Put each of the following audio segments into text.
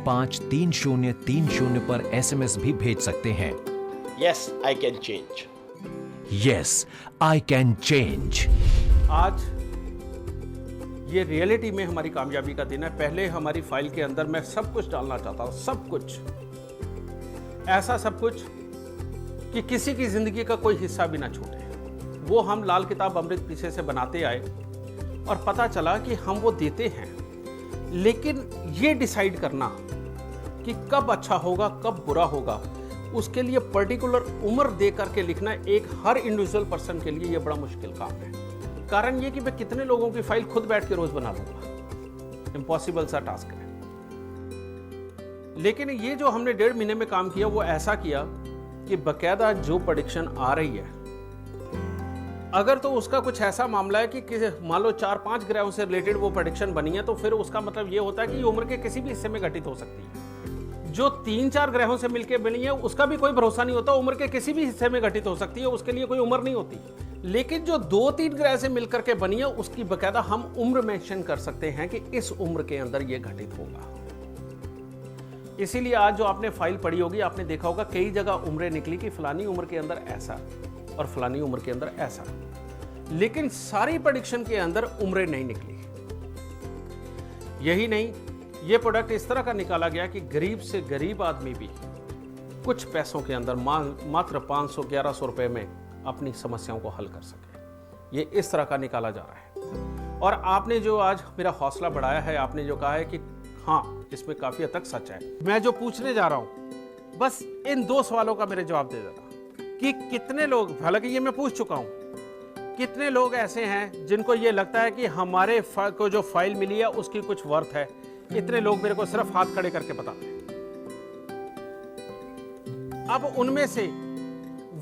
453030 पर SMS भी भेज सकते हैं। Yes, I can change. Yes, I can change. आज ये रियलिटी में हमारी कामयाबी का दिन है। पहले हमारी फाइल के अंदर मैं सब कुछ डालना चाहता हूँ, सब कुछ, ऐसा सब कुछ कि किसी की जिंदगी का कोई हिस्सा भी ना छूटे। वो हम लाल किताब अमृत पीछे से बनाते आए और पता चला कि हम वो देते हैं, लेकिन ये डिसाइड करना कि कब अच्छा होगा कब बुरा होगा, उसके लिए पर्टिकुलर उम्र दे करके लिखना एक हर इंडिविजुअल पर्सन के लिए ये बड़ा मुश्किल काम है। कारण ये कि मैं कितने लोगों की फाइल खुद बैठ के रोज बना लूंगा, इम्पॉसिबल सा टास्क है। लेकिन ये जो हमने 1.5 महीने में काम किया वो ऐसा किया कि बकायदा जो प्रेडिक्शन आ रही है, अगर तो उसका कुछ ऐसा मामला है कि मान लो 4-5 ग्रहों से रिलेटेड वो प्रेडिक्शन बनी है, तो फिर उसका मतलब ये होता है कि उम्र के किसी भी हिस्से में घटित हो सकती है। जो 3-4 ग्रहों से मिलकर बनी है उसका भी कोई भरोसा नहीं होता, उम्र के किसी भी हिस्से में घटित हो सकती है, उसके लिए कोई उम्र नहीं होती। लेकिन जो 2-3 ग्रह से मिलकर के बनी है उसकी बकायदा हम उम्र मेंशन कर सकते हैं कि इस उम्र के अंदर यह घटित होगा। इसीलिए आज जो आपने फाइल पढ़ी होगी, आपने देखा होगा कई जगह उम्रें निकली कि फलानी उम्र के अंदर ऐसा और फलानी उम्र के अंदर ऐसा, लेकिन सारी प्रेडिक्शन के अंदर उम्रें नहीं निकली। यही नहीं, ये प्रोडक्ट इस तरह का निकाला गया कि गरीब से गरीब आदमी भी कुछ पैसों के अंदर मात्र 500-1100 रुपए में अपनी समस्याओं को हल कर सके। ये इस तरह का निकाला जा रहा है। और आपने जो आज मेरा हौसला बढ़ाया है, आपने जो कहा है कि हाँ इसमें काफी हद तक सच है। मैं जो पूछने जा रहा हूं, बस इन 2 सवालों का मेरे जवाब दे देना कि कितने लोग, हालांकि ये मैं पूछ चुका हूं, कितने लोग ऐसे हैं जिनको ये लगता है कि हमारे को जो फाइल मिली है उसकी कुछ वर्थ है। इतने लोग मेरे को सिर्फ हाथ खड़े करके बताते हैं। अब उनमें से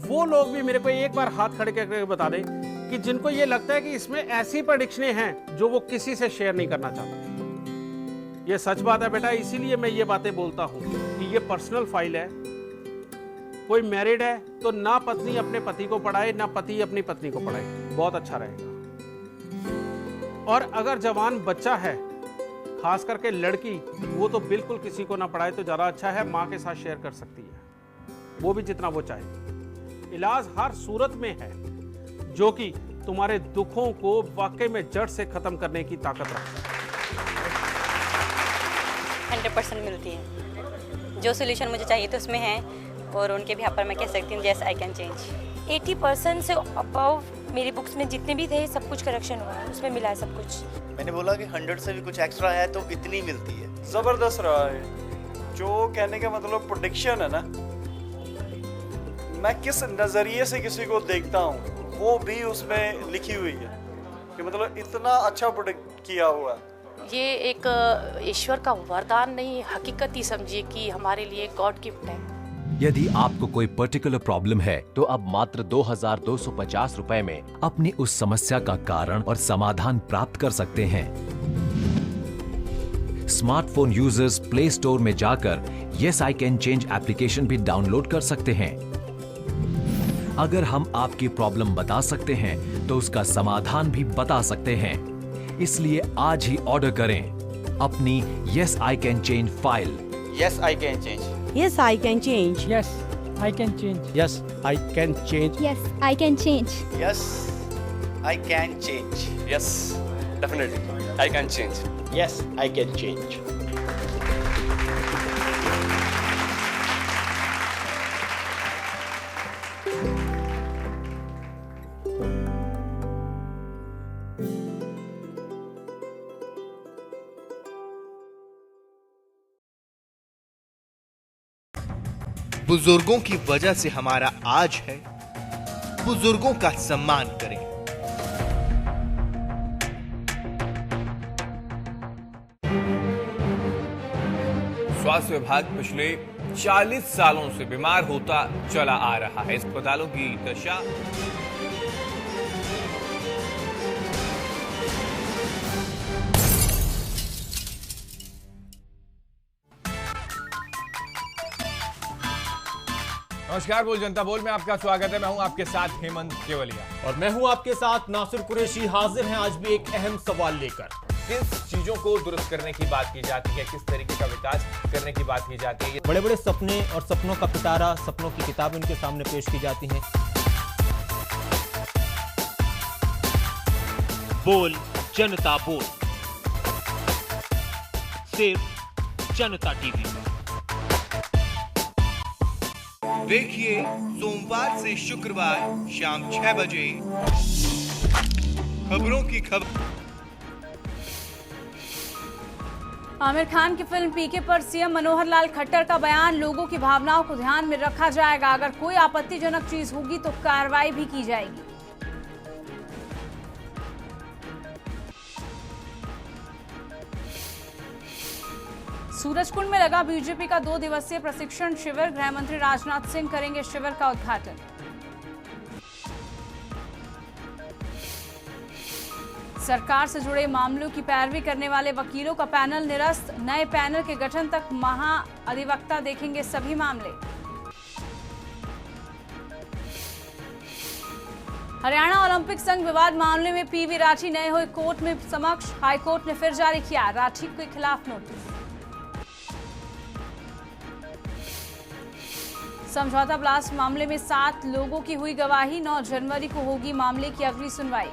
वो लोग भी मेरे को एक बार हाथ खड़े करके बता दें कि जिनको ये लगता है कि इसमें ऐसी प्रेडिक्शनें हैं जो वो किसी से शेयर नहीं करना चाहते। ये सच बात है बेटा, इसीलिए मैं ये बातें बोलता हूं कि ये पर्सनल फाइल है। कोई मैरिड है तो ना पत्नी अपने पति को पढ़ाए ना पति अपनी पत्नी को पढ़ाए, बहुत अच्छा रहेगा। और अगर जवान बच्चा है, खास करके लड़की, वो तो बिल्कुल किसी को ना पढ़ाए तो ज्यादा अच्छा है। मां के साथ शेयर कर सकती है, वो भी जितना वो चाहे। इलाज हर सूरत में है जो कि तुम्हारे दुखों को वाकई में जड़ से खत्म करने की ताकत रखता है। 100% मिलती है। जो सोल्यूशन मुझे चाहिए तो उसमें है, और उनके भी पर मैं कह सकती हूँ यस आई कैन चेंज। 80% से अबव मेरी बुक्स में जितने भी थे सब कुछ करेक्शन हुआ है, उसमें मिला है सब कुछ। मैंने बोला कि 100 से भी कुछ एक्स्ट्रा है तो इतनी मिलती है। जबरदस्त रहा है। जो कहने का मतलब प्रेडिक्शन है ना, मैं किस नजरिए से किसी को देखता हूँ वो भी उसमें लिखी हुई है कि मतलब इतना अच्छा प्रेडिक्ट किया हुआ है। ये एक ईश्वर का वरदान नहीं, हकीकत ही समझिए कि हमारे लिए गॉड गिफ्ट है। यदि आपको कोई पर्टिकुलर प्रॉब्लम है तो अब मात्र 2250 रुपए में अपनी उस समस्या का कारण और समाधान प्राप्त कर सकते हैं। स्मार्टफोन यूजर्स प्ले स्टोर में जाकर yes I can change application भी डाउनलोड कर सकते हैं। अगर हम आपकी प्रॉब्लम बता सकते हैं तो उसका समाधान भी बता सकते हैं। इसलिए आज ही ऑर्डर करें अपनी yes I can change file. Yes I can change. Yes, I can change. Yes, I can change. Yes, I can change. Yes, I can change. Yes I can change. Yes, definitely, I can change. Yes, I can change. बुजुर्गों की वजह से हमारा आज है, बुजुर्गों का सम्मान करें। स्वास्थ्य विभाग पिछले 40 सालों से बीमार होता चला आ रहा है। अस्पतालों की दशा नमस्कार, बोल जनता बोल में आपका स्वागत है। मैं हूं आपके साथ हेमंत केवलिया और मैं हूं आपके साथ नासिर कुरैशी। हाजिर हैं आज भी एक अहम सवाल लेकर। किस चीजों को दुरुस्त करने की बात की जाती है, किस तरीके का विकास करने की बात की जाती है। बड़े बड़े सपने और सपनों का पिटारा, सपनों की किताब उनके सामने पेश की जाती है। बोल जनता बोल, सिर्फ जनता टीवी पर। देखिए सोमवार से शुक्रवार शाम 6 बजे खबरों की खबर। आमिर खान की फिल्म पीके पर सीएम मनोहर लाल खट्टर का बयान, लोगों की भावनाओं को ध्यान में रखा जाएगा, अगर कोई आपत्तिजनक चीज होगी तो कार्रवाई भी की जाएगी। सूरजकुंड में लगा बीजेपी का 2 दिवसीय प्रशिक्षण शिविर, गृह मंत्री राजनाथ सिंह करेंगे शिविर का उद्घाटन। सरकार से जुड़े मामलों की पैरवी करने वाले वकीलों का पैनल निरस्त, नए पैनल के गठन तक महाअधिवक्ता देखेंगे सभी मामले। हरियाणा ओलंपिक संघ विवाद मामले में पीवी राठी नए हुए कोर्ट में समक्ष, हाईकोर्ट ने फिर जारी किया राठी के खिलाफ नोटिस। समझौता ब्लास्ट मामले में 7 लोगों की हुई गवाही, 9 जनवरी को होगी मामले की अगली सुनवाई।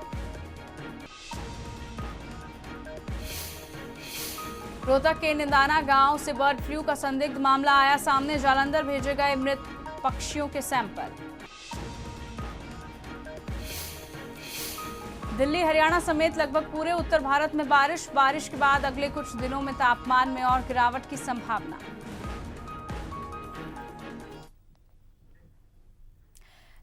रोहतक के निंदाना गांव से बर्ड फ्लू का संदिग्ध मामला आया सामने, जालंधर भेजे गए मृत पक्षियों के सैंपल। दिल्ली हरियाणा समेत लगभग पूरे उत्तर भारत में बारिश के बाद अगले कुछ दिनों में तापमान में और गिरावट की संभावना।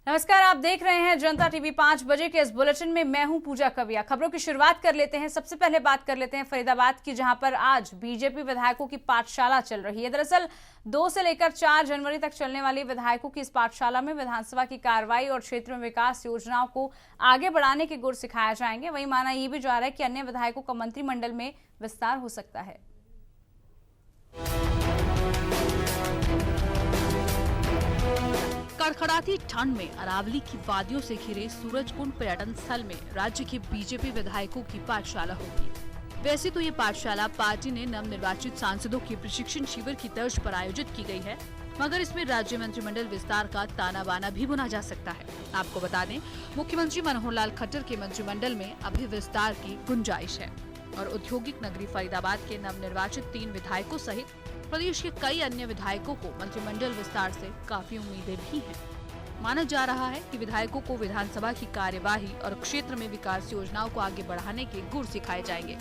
नमस्कार, आप देख रहे हैं जनता टीवी 5 बजे के इस बुलेटिन में मैं हूं पूजा कविया। खबरों की शुरुआत कर लेते हैं। सबसे पहले बात कर लेते हैं फरीदाबाद की, जहां पर आज बीजेपी विधायकों की पाठशाला चल रही है। दरअसल 2 से लेकर 4 जनवरी तक चलने वाली विधायकों की इस पाठशाला में विधानसभा की कार्रवाई और क्षेत्र में विकास योजनाओं को आगे बढ़ाने के गुर सिखाए जाएंगे। वहीं माना यह भी जा रहा है कि अन्य विधायकों का मंत्रिमंडल में विस्तार हो सकता है। कड़कड़ाती ठंड में अरावली की वादियों से घिरे सूरजकुंड पर्यटन स्थल में राज्य के बीजेपी विधायकों की पाठशाला होगी। वैसे तो ये पाठशाला पार्टी ने नवनिर्वाचित सांसदों के प्रशिक्षण शिविर की तर्ज पर आयोजित की गई है, मगर इसमें राज्य मंत्रिमंडल विस्तार का ताना बाना भी बुना जा सकता है। आपको बता दें, मुख्यमंत्री मनोहर लाल खट्टर के मंत्रिमंडल में अभी विस्तार की गुंजाइश है और औद्योगिक नगरी फरीदाबाद के नवनिर्वाचित 3 विधायकों सहित प्रदेश के कई अन्य विधायकों को मंत्रिमंडल विस्तार से काफी उम्मीदें भी हैं। माना जा रहा है कि विधायकों को विधानसभा की कार्यवाही और क्षेत्र में विकास योजनाओं को आगे बढ़ाने के गुर सिखाए जाएंगे।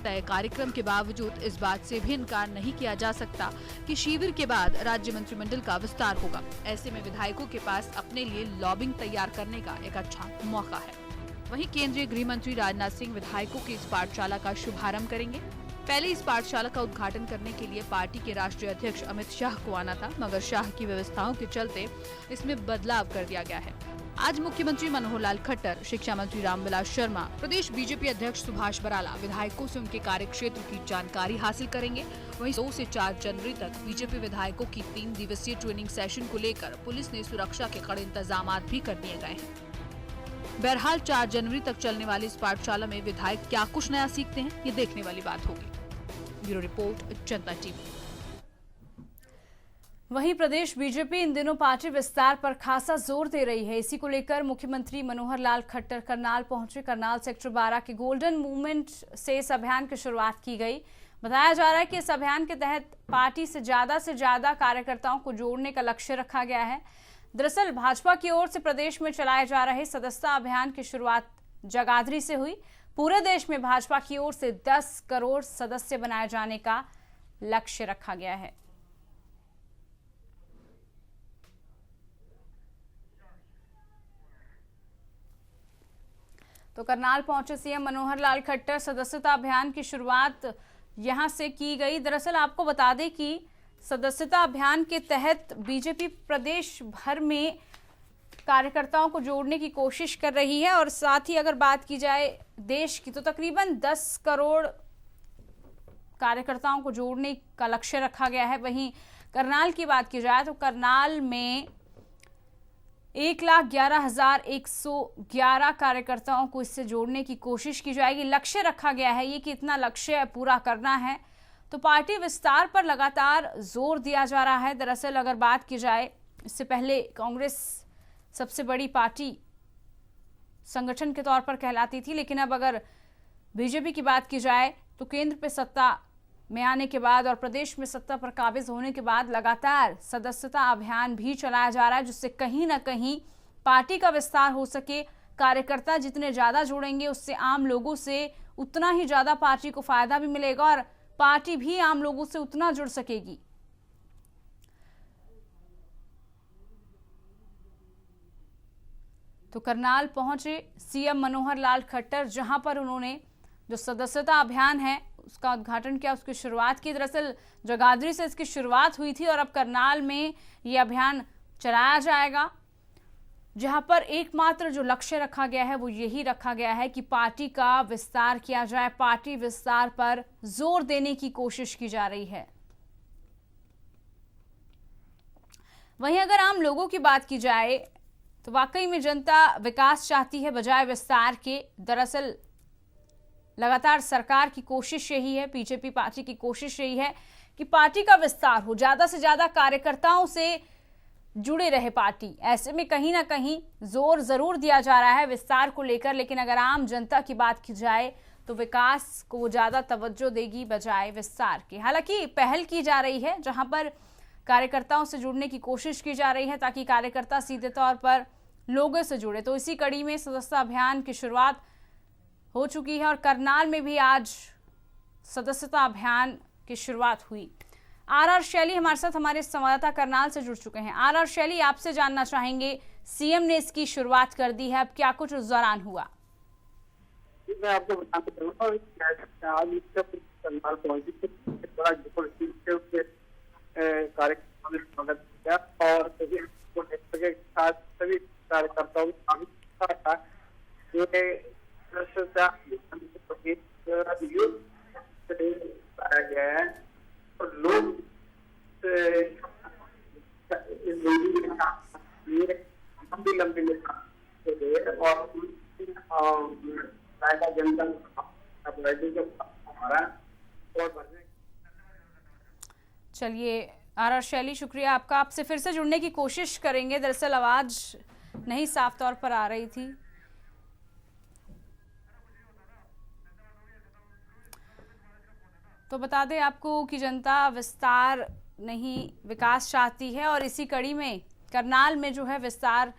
तय कार्यक्रम के बावजूद इस बात से भी इनकार नहीं किया जा सकता कि शिविर के बाद राज्य मंत्रिमंडल का विस्तार होगा। ऐसे में विधायकों के पास अपने लिए लॉबिंग तैयार करने का एक अच्छा मौका है। वहीं केंद्रीय गृह मंत्री राजनाथ सिंह विधायकों की इस पाठशाला का शुभारंभ करेंगे। पहले इस पाठशाला का उद्घाटन करने के लिए पार्टी के राष्ट्रीय अध्यक्ष अमित शाह को आना था, मगर शाह की व्यवस्थाओं के चलते इसमें बदलाव कर दिया गया है। आज मुख्यमंत्री मनोहर लाल खट्टर, शिक्षा मंत्री रामविलास शर्मा, प्रदेश बीजेपी अध्यक्ष सुभाष बराला विधायकों से उनके कार्यक्षेत्र की जानकारी हासिल करेंगे। वहीं 2 से 4 जनवरी तक बीजेपी विधायकों की 3 दिवसीय ट्रेनिंग सेशन को लेकर पुलिस ने सुरक्षा के कड़े इंतजाम भी कर दिए गए हैं। बहरहाल 4 जनवरी तक चलने वाली इस पाठशाला में विधायक क्या कुछ नया सीखते हैं, ये देखने वाली बात होगी। ब्यूरो रिपोर्ट, जनता टीवी। वहीं प्रदेश बीजेपी इन दिनों पार्टी विस्तार पर खासा जोर दे रही है। इसी को लेकर मुख्यमंत्री मनोहर लाल खट्टर करनाल पहुंचे। करनाल सेक्टर 12 के गोल्डन मूवमेंट से इस अभियान की शुरुआत की गई। बताया जा रहा है कि इस अभियान के तहत पार्टी से ज्यादा कार्यकर्ताओं को जोड़ने का लक्ष्य रखा गया है। दरअसल भाजपा की ओर से प्रदेश में चलाए जा रहे सदस्यता अभियान की शुरुआत जगाधरी से हुई। पूरे देश में भाजपा की ओर से 10 करोड़ सदस्य बनाए जाने का लक्ष्य रखा गया है। तो करनाल पहुंचे सीएम मनोहर लाल खट्टर। सदस्यता अभियान की शुरुआत यहां से की गई। दरअसल आपको बता दें कि सदस्यता अभियान के तहत बीजेपी प्रदेश भर में कार्यकर्ताओं को जोड़ने की कोशिश कर रही है और साथ ही अगर बात की जाए देश की तो तकरीबन 10 करोड़ कार्यकर्ताओं को जोड़ने का लक्ष्य रखा गया है। वहीं करनाल की बात की जाए तो करनाल में 1,11,111 कार्यकर्ताओं को इससे जोड़ने की कोशिश की जाएगी। लक्ष्य रखा गया है ये कि इतना लक्ष्य पूरा करना है, तो पार्टी विस्तार पर लगातार जोर दिया जा रहा है। दरअसल अगर बात की जाए, इससे पहले कांग्रेस सबसे बड़ी पार्टी संगठन के तौर पर कहलाती थी, लेकिन अब अगर बीजेपी की बात की जाए तो केंद्र पे सत्ता में आने के बाद और प्रदेश में सत्ता पर काबिज होने के बाद लगातार सदस्यता अभियान भी चलाया जा रहा है, जिससे कहीं ना कहीं पार्टी का विस्तार हो सके। कार्यकर्ता जितने ज़्यादा जुड़ेंगे उससे आम लोगों से उतना ही ज़्यादा पार्टी को फायदा भी मिलेगा और पार्टी भी आम लोगों से उतना जुड़ सकेगी। तो करनाल पहुंचे सीएम मनोहर लाल खट्टर, जहां पर उन्होंने जो सदस्यता अभियान है उसका उद्घाटन किया, उसकी शुरुआत की। दरअसल जगाधरी से इसकी शुरुआत हुई थी और अब करनाल में ये अभियान चलाया जाएगा, जहां पर एकमात्र जो लक्ष्य रखा गया है वो यही रखा गया है कि पार्टी का विस्तार किया जाए। पार्टी विस्तार पर जोर देने की कोशिश की जा रही है। वहीं अगर आम लोगों की बात की जाए तो वाकई में जनता विकास चाहती है बजाय विस्तार के। दरअसल लगातार सरकार की कोशिश यही है, बीजेपी पार्टी की कोशिश यही है कि पार्टी का विस्तार हो, ज्यादा से ज्यादा कार्यकर्ताओं से जुड़े रहे पार्टी। ऐसे में कहीं ना कहीं जोर जरूर दिया जा रहा है विस्तार को लेकर, लेकिन अगर आम जनता की बात की जाए तो विकास को वो ज्यादा तवज्जो देगी बजाय विस्तार के। हालांकि पहल की जा रही है जहां पर कार्यकर्ताओं से जुड़ने की कोशिश की जा रही है ताकि कार्यकर्ता सीधे तौर पर लोगों से जुड़े। तो इसी कड़ी में सदस्यता अभियान की शुरुआत हो चुकी है और करनाल में भी आज सदस्यता अभियान की शुरुआत हुई। आर शैली हमारे साथ, हमारे संवाददाता करनाल से जुड़ चुके हैं। आर शैली, आपसे जानना चाहेंगे, सीएम ने इसकी शुरुआत कर दी है, अब क्या कुछ उस दौरान हुआ? मैं आपको बताना चाहूँगा आज करनाल पहुंची कार्यक्रम में स्वागत किया और सभी कार्यकर्ताओं पाया गया है और लोग लंबी और जनता हमारा। चलिए आर शैली, शुक्रिया आपका। आपसे फिर से जुड़ने की कोशिश करेंगे, दरअसल आवाज नहीं साफ तौर पर आ रही थी। तो बता दें आपको कि जनता विस्तार नहीं विकास चाहती है और इसी कड़ी में करनाल में जो है विस्तार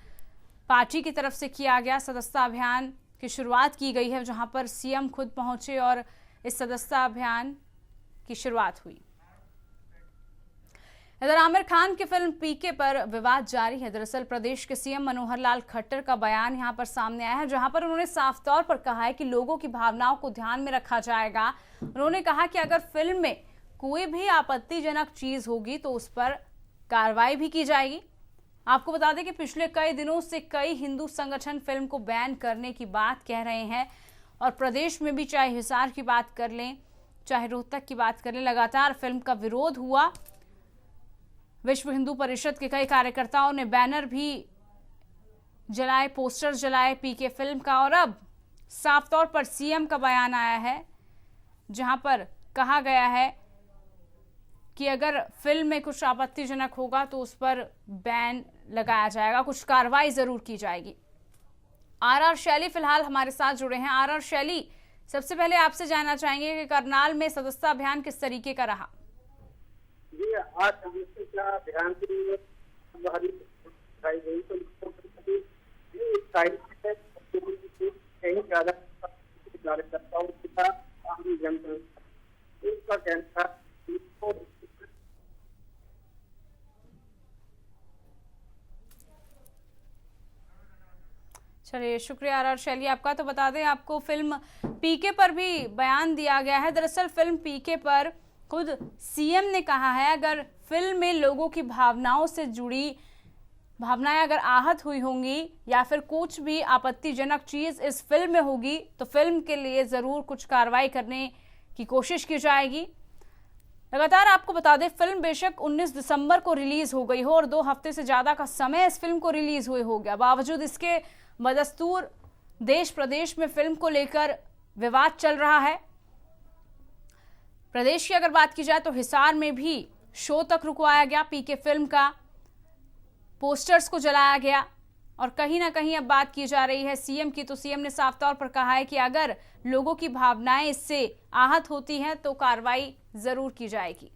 पार्टी की तरफ से किया गया। सदस्यता अभियान की शुरुआत की गई है जहां पर सीएम खुद पहुंचे और इस सदस्यता अभियान की शुरुआत हुई। इधर आमिर खान की फिल्म पीके पर विवाद जारी है। दरअसल प्रदेश के सीएम मनोहर लाल खट्टर का बयान यहां पर सामने आया है, जहां पर उन्होंने साफ तौर पर कहा है कि लोगों की भावनाओं को ध्यान में रखा जाएगा। उन्होंने कहा कि अगर फिल्म में कोई भी आपत्तिजनक चीज होगी तो उस पर कार्रवाई भी की जाएगी। आपको बता दें कि पिछले कई दिनों से कई हिंदू संगठन फिल्म को बैन करने की बात कह रहे हैं और प्रदेश में भी चाहे हिसार की बात कर लें, चाहे रोहतक की बात कर लें, लगातार फिल्म का विरोध हुआ। विश्व हिंदू परिषद के कई कार्यकर्ताओं ने बैनर भी जलाए, पोस्टर जलाए पीके फिल्म का। और अब साफ तौर पर सीएम का बयान आया है जहां पर कहा गया है कि अगर फिल्म में कुछ आपत्तिजनक होगा तो उस पर बैन लगाया जाएगा, कुछ कार्रवाई जरूर की जाएगी। आर शैली फिलहाल हमारे साथ जुड़े हैं। आर शैली, सबसे पहले आपसे जानना चाहेंगे कि करनाल में सदस्यता अभियान किस तरीके का रहा? जी, आज सदस्यता अभियान के लिए कार्यकर्ताओं का कहना। चलिए, शुक्रिया आर शैली आपका। तो बता दें आपको फिल्म पीके पर भी बयान दिया गया है। दरअसल फिल्म पीके पर खुद सीएम ने कहा है अगर फिल्म में लोगों की भावनाओं से जुड़ी भावनाएं अगर आहत हुई होंगी या फिर कुछ भी आपत्तिजनक चीज इस फिल्म में होगी तो फिल्म के लिए जरूर कुछ कार्रवाई करने की कोशिश की जाएगी। लगातार आपको बता दें, फिल्म बेशक 19 दिसंबर को रिलीज हो गई हो और 2 हफ्ते से ज्यादा का समय इस फिल्म को रिलीज हुए हो गया, बावजूद इसके बदस्तूर देश प्रदेश में फिल्म को लेकर विवाद चल रहा है। प्रदेश की अगर बात की जाए तो हिसार में भी शो तक रुकवाया गया, पीके फिल्म का पोस्टर्स को जलाया गया और कहीं ना कहीं अब बात की जा रही है सीएम की, तो सीएम ने साफ तौर पर कहा है कि अगर लोगों की भावनाएं इससे आहत होती हैं तो कार्रवाई जरूर की जाएगी।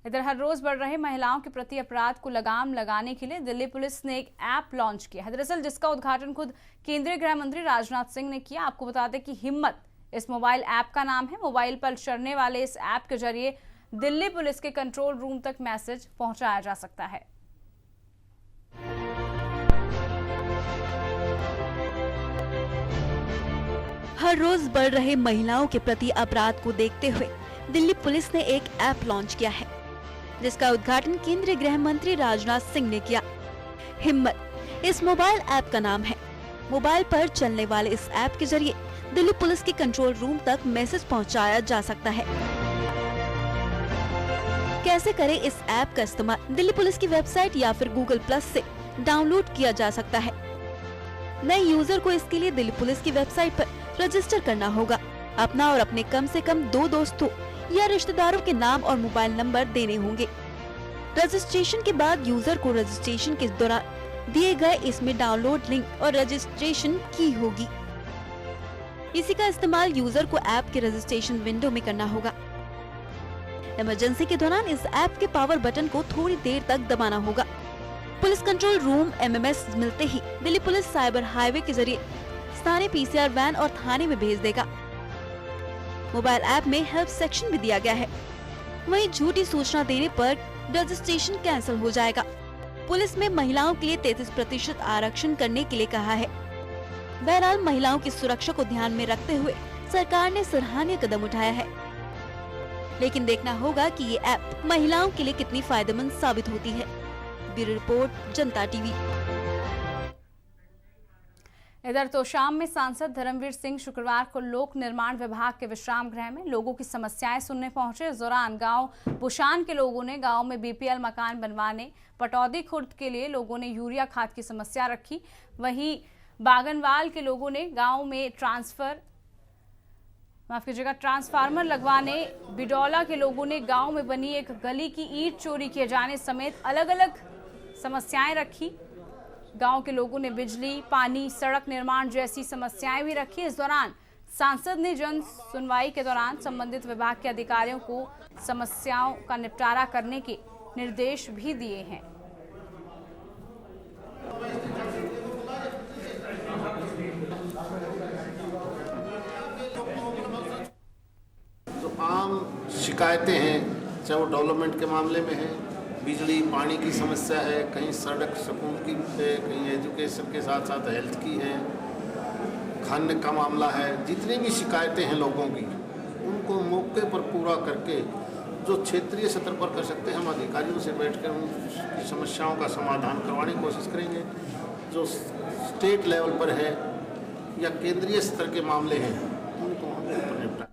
इधर हर रोज बढ़ रहे महिलाओं के प्रति अपराध को लगाम लगाने के लिए दिल्ली पुलिस ने एक ऐप लॉन्च किया है। दरअसल जिसका उद्घाटन खुद केंद्रीय गृह मंत्री राजनाथ सिंह ने किया। आपको बता दें कि हिम्मत इस मोबाइल ऐप का नाम है। मोबाइल पर चलने वाले इस ऐप के जरिए दिल्ली पुलिस के कंट्रोल रूम तक मैसेज पहुंचाया जा सकता है। हर रोज बढ़ रहे महिलाओं के प्रति अपराध को देखते हुए दिल्ली पुलिस ने एक ऐप लॉन्च किया है, जिसका उद्घाटन केंद्रीय गृह मंत्री राजनाथ सिंह ने किया। हिम्मत इस मोबाइल ऐप का नाम है। मोबाइल पर चलने वाले इस ऐप के जरिए दिल्ली पुलिस के कंट्रोल रूम तक मैसेज पहुंचाया जा सकता है। कैसे करें इस ऐप का इस्तेमाल? दिल्ली पुलिस की वेबसाइट या फिर गूगल प्लस से डाउनलोड किया जा सकता है। नए यूजर को इसके लिए दिल्ली पुलिस की वेबसाइट पर रजिस्टर करना होगा। अपना और अपने कम से कम 2 दोस्तों या रिश्तेदारों के नाम और मोबाइल नंबर देने होंगे। रजिस्ट्रेशन के बाद यूजर को रजिस्ट्रेशन के दौरान दिए गए इसमें डाउनलोड लिंक और रजिस्ट्रेशन की होगी। इसी का इस्तेमाल यूजर को ऐप के रजिस्ट्रेशन विंडो में करना होगा। इमरजेंसी के दौरान इस ऐप के पावर बटन को थोड़ी देर तक दबाना होगा। पुलिस कंट्रोल रूम एमएमएस मिलते ही दिल्ली पुलिस साइबर हाईवे के जरिए स्थानीय पीसीआर वैन और थाने में भेज देगा। मोबाइल ऐप में हेल्प सेक्शन भी दिया गया है। वहीं झूठी सूचना देने पर रजिस्ट्रेशन कैंसिल हो जाएगा। पुलिस में महिलाओं के लिए 33% आरक्षण करने के लिए कहा है। बहरहाल महिलाओं की सुरक्षा को ध्यान में रखते हुए सरकार ने सराहनीय कदम उठाया है, लेकिन देखना होगा कि ये ऐप महिलाओं के लिए कितनी फायदेमंद साबित होती है। ब्यूरो रिपोर्ट, जनता टीवी। इधर तो शाम में सांसद धर्मवीर सिंह शुक्रवार को लोक निर्माण विभाग के विश्राम गृह में लोगों की समस्याएं सुनने पहुंचे। इस दौरान गांव बुशान के लोगों ने गांव में बीपीएल मकान बनवाने, पटौदी खुर्द के लिए लोगों ने यूरिया खाद की समस्या रखी। वहीं बागनवाल के लोगों ने गांव में ट्रांसफार्मर लगवाने, बिडौला के लोगों ने गांव में बनी एक गली की ईंट चोरी किए जाने समेत अलग अलग समस्याएं रखी। गांव के लोगों ने बिजली, पानी, सड़क निर्माण जैसी समस्याएं भी रखी। इस दौरान सांसद ने जन सुनवाई के दौरान संबंधित विभाग के अधिकारियों को समस्याओं का निपटारा करने के निर्देश भी दिए हैं। जो आम शिकायतें हैं, चाहे वो डेवलपमेंट के मामले में है, बिजली पानी की समस्या है, कहीं सड़क स्कूल की है, कहीं एजुकेशन के साथ साथ हेल्थ की है, खाने का मामला है, जितनी भी शिकायतें हैं लोगों की, उनको मौके पर पूरा करके जो क्षेत्रीय स्तर पर कर सकते हैं, हम अधिकारियों से बैठकर उनकी समस्याओं का समाधान करवाने की कोशिश करेंगे। जो स्टेट लेवल पर है या केंद्रीय स्तर के मामले हैं, उनको हम निपटाएं।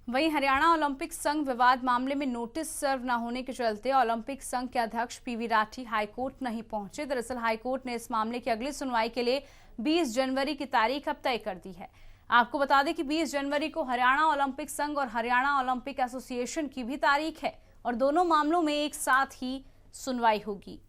वहीं हरियाणा ओलंपिक संघ विवाद मामले में नोटिस सर्व न होने के चलते ओलंपिक संघ के अध्यक्ष पीवी राठी हाईकोर्ट नहीं पहुंचे। दरअसल हाईकोर्ट ने इस मामले की अगली सुनवाई के लिए 20 जनवरी की तारीख अब तय कर दी है। आपको बता दें कि 20 जनवरी को हरियाणा ओलंपिक संघ और हरियाणा ओलंपिक एसोसिएशन की भी तारीख है और दोनों मामलों में एक साथ ही सुनवाई होगी।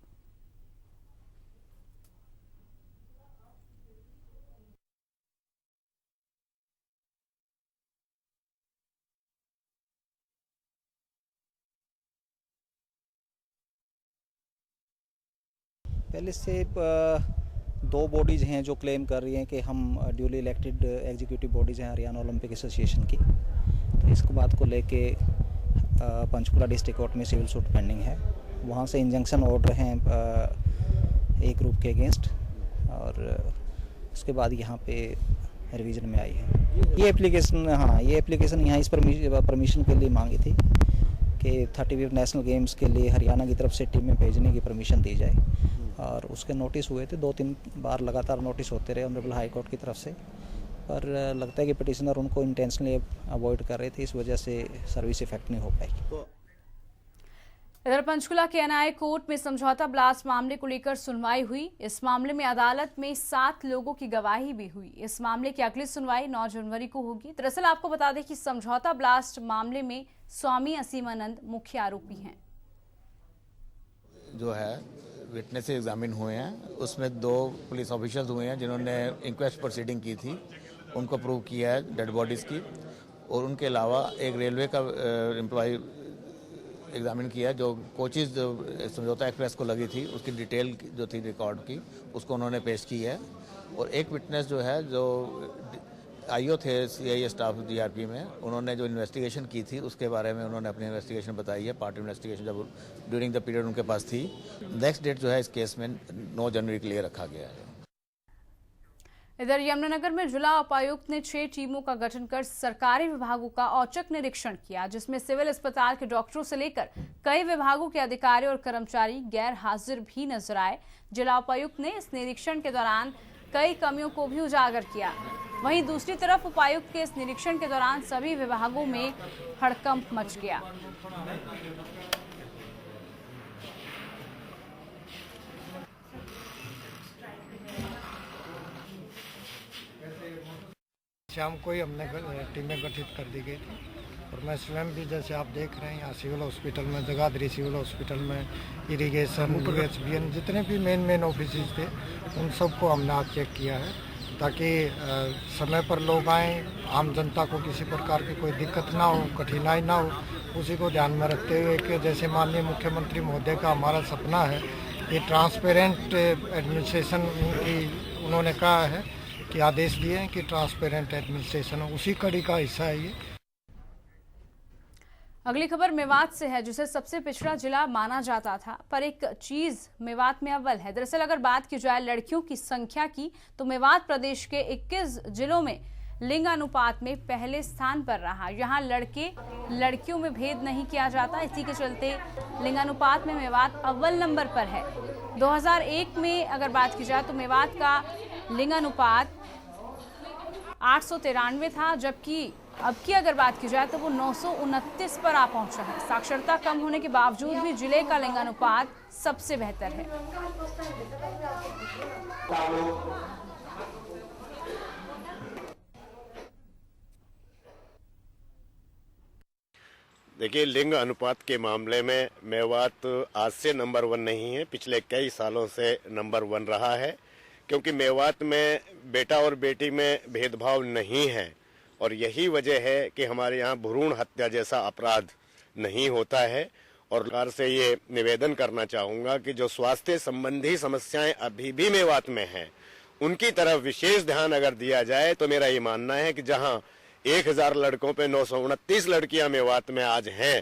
पहले से 2 बॉडीज़ हैं जो क्लेम कर रही हैं कि हम ड्यूली इलेक्टेड एग्जीक्यूटिव बॉडीज़ हैं हरियाणा ओलंपिक एसोसिएशन की। तो इसको बात को लेके पंचकुला डिस्ट्रिक्ट कोर्ट में सिविल सूट पेंडिंग है। वहाँ से इंजंक्शन ऑर्डर हैं एक ग्रुप के अगेंस्ट और उसके बाद यहाँ पे रिवीजन में आई है ये एप्लीकेशन यहाँ इस परमिशन के लिए मांगी थी कि 35 नेशनल गेम्स के लिए हरियाणा की तरफ से टीमें भेजने की परमिशन दी जाए और उसके नोटिस हुए थे 2-3 बार लगातार नोटिस होते रहे ऑनरेबल हाई कोर्ट की तरफ से पर लगता है कि पिटिशनर उनको इंटेंशनली अवॉइड कर रहे थे, इस वजह से सर्विस इफेक्ट नहीं हो पाई। इधर पंचकुला के एनआई कोर्ट में समझौता ब्लास्ट मामले को लेकर सुनवाई हुई। इस मामले में अदालत में 7 लोगों की गवाही भी हुई। इस मामले की अगली सुनवाई 9 जनवरी को होगी। दरअसल आपको बता दें कि समझौता ब्लास्ट मामले में स्वामी असीमानंद मुख्य आरोपी हैं। जो है विटनेस एग्जामिन हुए हैं, उसमें 2 पुलिस ऑफिसर्स हुए हैं जिन्होंने इंक्वेस्ट प्रोसीडिंग की थी, उनको प्रूव किया है डेड बॉडीज़ की, और उनके अलावा एक रेलवे का एम्प्लॉय एग्जामिन किया जो कोचेज समझौता एक्सप्रेस को लगी थी, उसकी डिटेल जो थी रिकॉर्ड की, उसको उन्होंने पेश की है। और एक विटनेस जो है जो आईओ थे सीआईए स्टाफ जीआरपी में, उन्होंने जो इन्वेस्टिगेशन की थी उसके बारे में उन्होंने अपनी इन्वेस्टिगेशन बताई है। पार्ट इन्वेस्टिगेशन जब ड्यूरिंग द पीरियड उनके पास थी। नेक्स्ट डेट जो है इस केस में 9 जनवरी के लिए रखा गया है। इधर यमुनानगर में जिला उपायुक्त ने 6 टीमों का गठन कर सरकारी विभागों का औचक निरीक्षण किया, जिसमें सिविल अस्पताल के डॉक्टरों से लेकर कई विभागों के अधिकारी और कर्मचारी गैर हाजिर भी नजर आए। जिला उपायुक्त ने इस निरीक्षण के दौरान कई कमियों को भी उजागर किया। वहीं दूसरी तरफ उपायुक्त के इस निरीक्षण के दौरान सभी विभागों में हड़कंप मच गया। शाम को ही हमने टीमें गठित कर दी गई थी और मैं स्वयं भी, जैसे आप देख रहे हैं, यहाँ सिविल हॉस्पिटल में, जगाधरी सिविल हॉस्पिटल में, इरिगेशन, यूएसबीएन, जितने भी मेन ऑफिसेज थे उन सबको हमने आज चेक किया है ताकि समय पर लोग आएँ, आम जनता को किसी प्रकार की कोई दिक्कत ना हो, कठिनाई ना हो, उसी को ध्यान में रखते हुए कि जैसे माननीय मुख्यमंत्री महोदय का हमारा सपना है ये ट्रांसपेरेंट एडमिनिस्ट्रेशन की, उन्होंने कहा है कि आदेश दिए हैं कि ट्रांसपेरेंट एडमिनिस्ट्रेशन, उसी कड़ी का हिस्सा है ये। अगली खबर मेवात से है, जिसे सबसे पिछड़ा जिला माना जाता था, पर एक चीज मेवात में अव्वल है। दरअसल अगर बात की जाए लड़कियों की संख्या की, तो मेवात प्रदेश के 21 जिलों में लिंग अनुपात में पहले स्थान पर रहा। यहाँ लड़के लड़कियों में भेद नहीं किया जाता, इसी के चलते लिंग अनुपात में मेवात अव्वल नंबर पर है। 2001 में अगर बात की जाए तो मेवात का लिंग अनुपात 893 था, जबकि अब की अगर बात की जाए तो वो 929 पर आ पहुंचा है। साक्षरता कम होने के बावजूद भी जिले का लिंग अनुपात सबसे बेहतर है। देखिए, लिंग अनुपात के मामले में मेवात आज से नंबर 1 नहीं है, पिछले कई सालों से नंबर 1 रहा है, क्योंकि मेवात में बेटा और बेटी में भेदभाव नहीं है और यही वजह है कि हमारे यहाँ भ्रूण हत्या जैसा अपराध नहीं होता है। और सरकार से ये निवेदन करना चाहूँगा कि जो स्वास्थ्य संबंधी समस्याएं अभी भी मेवात में हैं, उनकी तरफ विशेष ध्यान अगर दिया जाए तो मेरा ये मानना है कि जहाँ 1000 लड़कों पे 929 लड़कियां मेवात में आज हैं,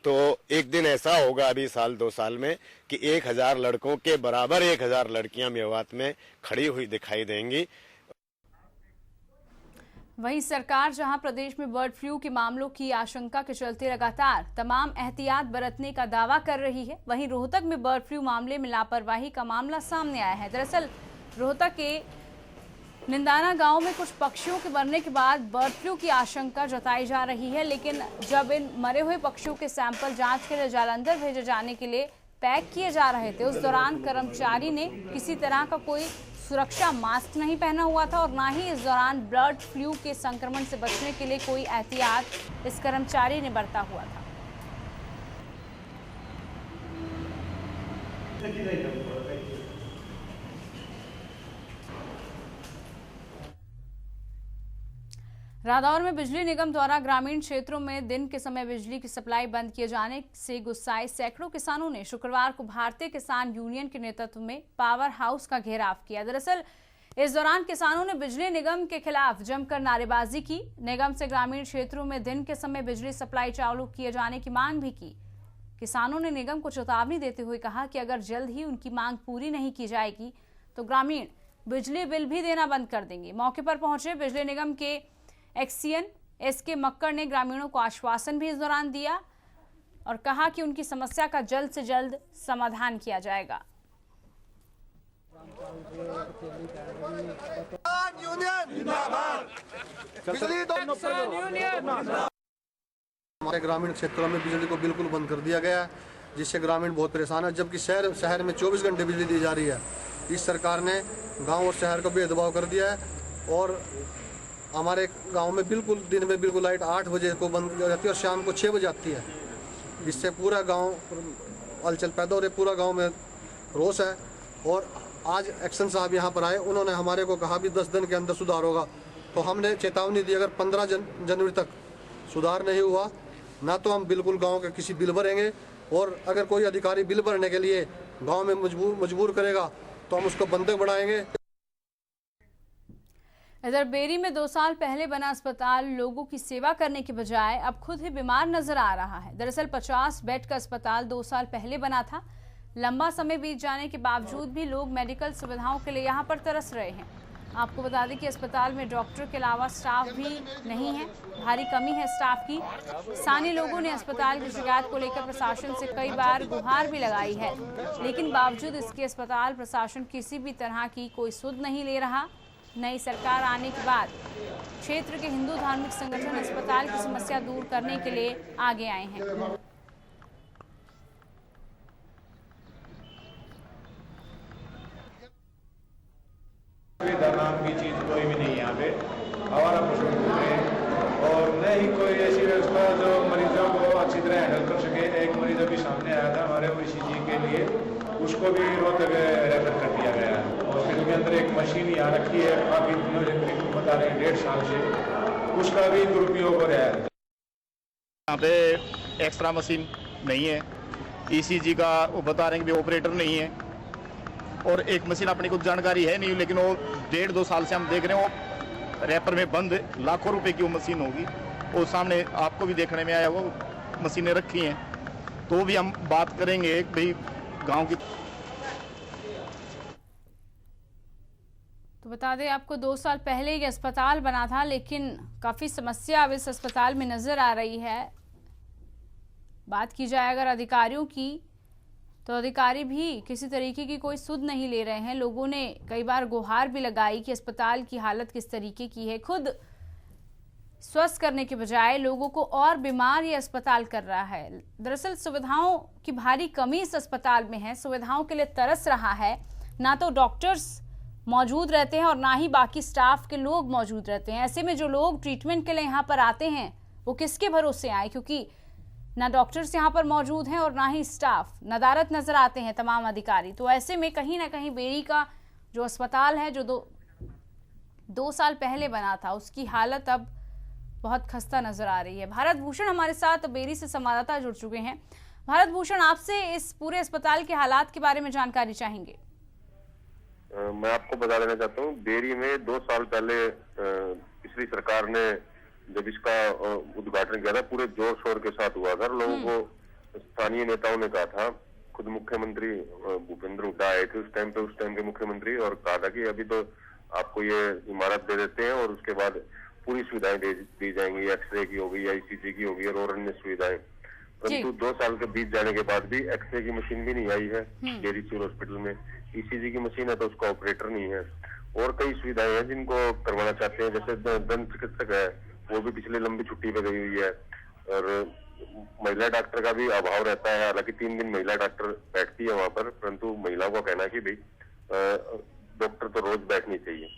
तो एक दिन ऐसा होगा अभी साल 2 साल में कि 1000 लड़कों के बराबर 1000 लड़कियां मेवात में खड़ी हुई दिखाई देंगी। वहीं सरकार जहां प्रदेश में बर्ड फ्लू के मामलों की आशंका के चलते लगातार तमाम एहतियात बरतने का दावा कर रही है, वहीं रोहतक में बर्ड फ्लू मामले में लापरवाही का मामला सामने आया है। दरअसल रोहतक के निंदाना गांव में कुछ पक्षियों के मरने के बाद बर्ड फ्लू की आशंका जताई जा रही है, लेकिन जब इन मरे हुए पक्षियों के सैंपल जांच के लिए जालंधर भेजे जाने के लिए पैक किए जा रहे थे, उस दौरान कर्मचारी ने किसी तरह का कोई सुरक्षा मास्क नहीं पहना हुआ था और ना ही इस दौरान बर्ड फ्लू के संक्रमण से बचने के लिए कोई एहतियात इस कर्मचारी ने बरता हुआ था। रादौर में बिजली निगम द्वारा ग्रामीण क्षेत्रों में दिन के समय बिजली की सप्लाई बंद किए जाने से गुस्साए सैकड़ों किसानों ने शुक्रवार को भारतीय किसान यूनियन के नेतृत्व में पावर हाउस का घेराव किया। दरअसल इस दौरान किसानों ने बिजली निगम के खिलाफ जमकर नारेबाजी की। निगम से ग्रामीण क्षेत्रों में दिन के समय बिजली सप्लाई चालू किए जाने की मांग भी की। किसानों ने निगम को चेतावनी देते हुए कहा कि अगर जल्द ही उनकी मांग पूरी नहीं की जाएगी तो ग्रामीण बिजली बिल भी देना बंद कर देंगे। मौके पर पहुंचे बिजली निगम के एक्सीएन एसके मक्कड़ ने ग्रामीणों को आश्वासन भी इस दौरान दिया और कहा कि उनकी समस्या का जल्द से जल्द समाधान किया जाएगा। हमारे ग्रामीण क्षेत्रों में बिजली को बिल्कुल बंद कर दिया गया है, जिससे ग्रामीण बहुत परेशान है, जबकि शहर में 24 घंटे बिजली दी जा रही है। इस सरकार ने गांव और शहर का भेदभाव कर दिया है और हमारे गांव में बिल्कुल दिन में बिल्कुल लाइट 8 बजे को बंद की जाती है और शाम को 6 बजे आती है। इससे पूरा गांव हलचल पैदा हो रही, पूरा गांव में रोष है। और आज एक्शन साहब यहाँ पर आए, उन्होंने हमारे को कहा भी 10 दिन के अंदर सुधार होगा, तो हमने चेतावनी दी अगर 15 जनवरी तक सुधार नहीं हुआ ना तो हम बिल्कुल गांव के किसी बिल भरेंगे, और अगर कोई अधिकारी बिल भरने के लिए गांव में मजबूर करेगा तो हम उसको बंधक बढ़ाएंगे। इधर बेरी में 2 साल पहले बना अस्पताल लोगों की सेवा करने के बजाय अब खुद ही बीमार नजर आ रहा है। दरअसल 50 बेड का अस्पताल 2 साल पहले बना था। लंबा समय बीत जाने के बावजूद भी लोग मेडिकल सुविधाओं के लिए यहां पर तरस रहे हैं। आपको बता दें कि अस्पताल में डॉक्टर के अलावा स्टाफ भी नहीं है, भारी कमी है स्टाफ की। स्थानीय लोगों ने अस्पताल की शिकायत को लेकर प्रशासन से कई बार गुहार भी लगाई है, लेकिन बावजूद इसके अस्पताल प्रशासन किसी भी तरह की कोई सुध नहीं ले रहा। नई सरकार आने के बाद क्षेत्र के हिंदू धार्मिक संगठन अस्पताल की समस्या दूर करने के लिए आगे आए हैं। सुविधा नाम की चीज कोई भी नहीं है यहाँ पे, हमारा पशु है और न ही कोई ऐसी व्यवस्था जो मरीजों को अच्छी तरह हैंडल कर सके। एक मरीज अभी सामने आया था हमारे OCG के लिए, उसको भी रोहतक रेफर कर दिया गया है। हॉस्पिटल के अंदर एक मशीन यहाँ रखी है, काफी दिनों से करीब बता रहे हैं 1.5 साल से, उसका भी दुरुपयोग हो रहा है। यहाँ पे एक्स्ट्रा मशीन नहीं है, ECG का वो बता रहे हैं कि ऑपरेटर नहीं है, और एक मशीन अपनी कुछ जानकारी है नहीं, लेकिन वो 1.5-2 साल से हम देख रहे हैं वो रैपर में बंद लाखों रुपए की वो मशीन होगी। और सामने आपको भी देखने में आया वो मशीनें रखी हैं, तो भी हम बात करेंगे भाई गांव की। तो बता दें आपको 2 साल पहले ये अस्पताल बना था, लेकिन काफ़ी समस्या अब इस अस्पताल में नज़र आ रही है। बात की जाए अगर अधिकारियों की, तो अधिकारी भी किसी तरीके की कोई सुध नहीं ले रहे हैं। लोगों ने कई बार गुहार भी लगाई कि अस्पताल की हालत किस तरीके की है। खुद स्वस्थ करने के बजाय लोगों को और बीमार ये अस्पताल कर रहा है। दरअसल सुविधाओं की भारी कमी इस अस्पताल में है, सुविधाओं के लिए तरस रहा है। ना तो डॉक्टर्स मौजूद रहते हैं और ना ही बाकी स्टाफ के लोग मौजूद रहते हैं। ऐसे में जो लोग ट्रीटमेंट के लिए यहाँ पर आते हैं वो किसके भरोसे आए, क्योंकि ना डॉक्टर्स यहाँ पर मौजूद हैं और ना ही स्टाफ। नदारत नजर आते हैं तमाम अधिकारी। तो ऐसे में कहीं ना कहीं बेरी का जो अस्पताल है, जो दो साल पहले बना था, उसकी हालत अब बहुत खस्ता नजर आ रही है। भारत भूषण हमारे साथ बेरी से संवाददाता जुड़ चुके हैं। भारत भूषण, आपसे इस पूरे अस्पताल के हालात के बारे में जानकारी चाहेंगे। मैं आपको बता देना चाहता हूँ, बेरी में 2 साल पहले पिछली सरकार ने जब इसका उद्घाटन किया था, पूरे जोर शोर के साथ हुआ था। लोगों को स्थानीय नेताओं ने कहा था, खुद मुख्यमंत्री भूपेंद्र हुड्डा आए थे उस टाइम के मुख्यमंत्री, और कहा था कि अभी तो आपको ये इमारत दे देते हैं और उसके बाद पूरी सुविधाएं दी जाएंगी, एक्सरे की होगी या ECG की होगी और अन्य सुविधाएं। परंतु 2 साल के बीत जाने के बाद भी एक्सरे की मशीन भी नहीं आई है बेरी सिविल हॉस्पिटल में। ECG की मशीन है तो उसका ऑपरेटर नहीं है, और कई सुविधाएं हैं जिनको करवाना चाहते हैं, जैसे दंत चिकित्सक है वो भी पिछले लंबी छुट्टी पे गई हुई है, और महिला डॉक्टर का भी अभाव रहता है। हालांकि 3 दिन महिला डॉक्टर बैठती है वहां पर, परंतु महिलाओं का कहना है कि भाई डॉक्टर तो रोज बैठनी चाहिए।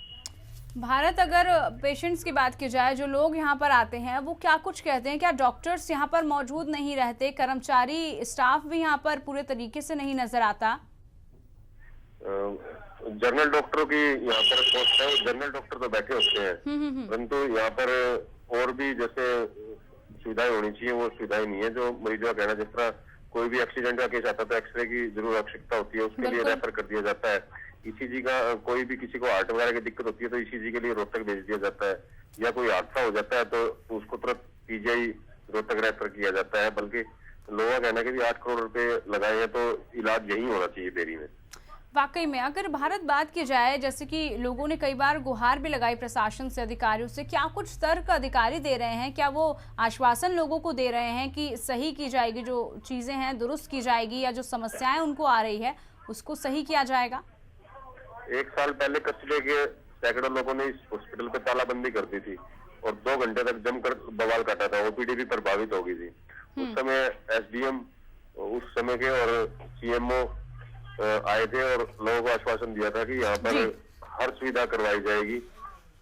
भारत, अगर पेशेंट्स की बात की जाए, जो लोग यहाँ पर आते हैं वो क्या कुछ कहते हैं? क्या डॉक्टर्स यहाँ पर मौजूद नहीं रहते? कर्मचारी स्टाफ भी यहाँ पर पूरे तरीके से नहीं नजर आता? जनरल डॉक्टरों की यहाँ पर पोस्ट है, जनरल डॉक्टर तो बैठे होते हैं, परंतु यहाँ पर और भी जैसे सुविधाएं होनी चाहिए वो सुविधाएं नहीं है। जो मरीजों का कहना, जिस तरह कोई भी एक्सीडेंट का केस आता है तो एक्सरे की जरूर आवश्यकता होती है, उसके लिए रेफर कर दिया जाता है। ECG का कोई भी किसी को हार्ट वगैरह की दिक्कत होती है तो ECG के लिए रोहतक भेज दिया जाता है, या कोई हादसा हो जाता है तो उसको तुरंत PGI रोहतक रेफर किया जाता है। बल्कि लोगों का कहना है कि भी 8 करोड़ रुपए लगाए हैं तो इलाज यही होना चाहिए बेरी में। वाकई में अगर भारत बात की जाए, जैसे कि लोगों ने कई बार गुहार भी लगाई प्रशासन से, अधिकारियों से, क्या कुछ तर्क अधिकारी दे रहे हैं? क्या वो आश्वासन लोगों को दे रहे हैं कि सही की जाएगी, जो चीजें हैं दुरुस्त की जाएगी, या जो समस्याएं उनको आ रही है उसको सही किया जाएगा? 1 साल पहले कस्बे के सैकड़ों लोगों ने इस हॉस्पिटल पे तालाबंदी कर दी थी और 2 घंटे तक जमकर बवाल काटा था। ओपीडी भी प्रभावित हो गई थी। उस समय एसडीएम उस समय के और सीएमओ आए थे और लोगों को आश्वासन दिया था कि यहाँ पर हर सुविधा करवाई जाएगी।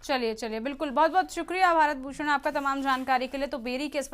चलिए बिल्कुल, बहुत बहुत शुक्रिया भारत भूषण आपका तमाम जानकारी के लिए। तो बेरी के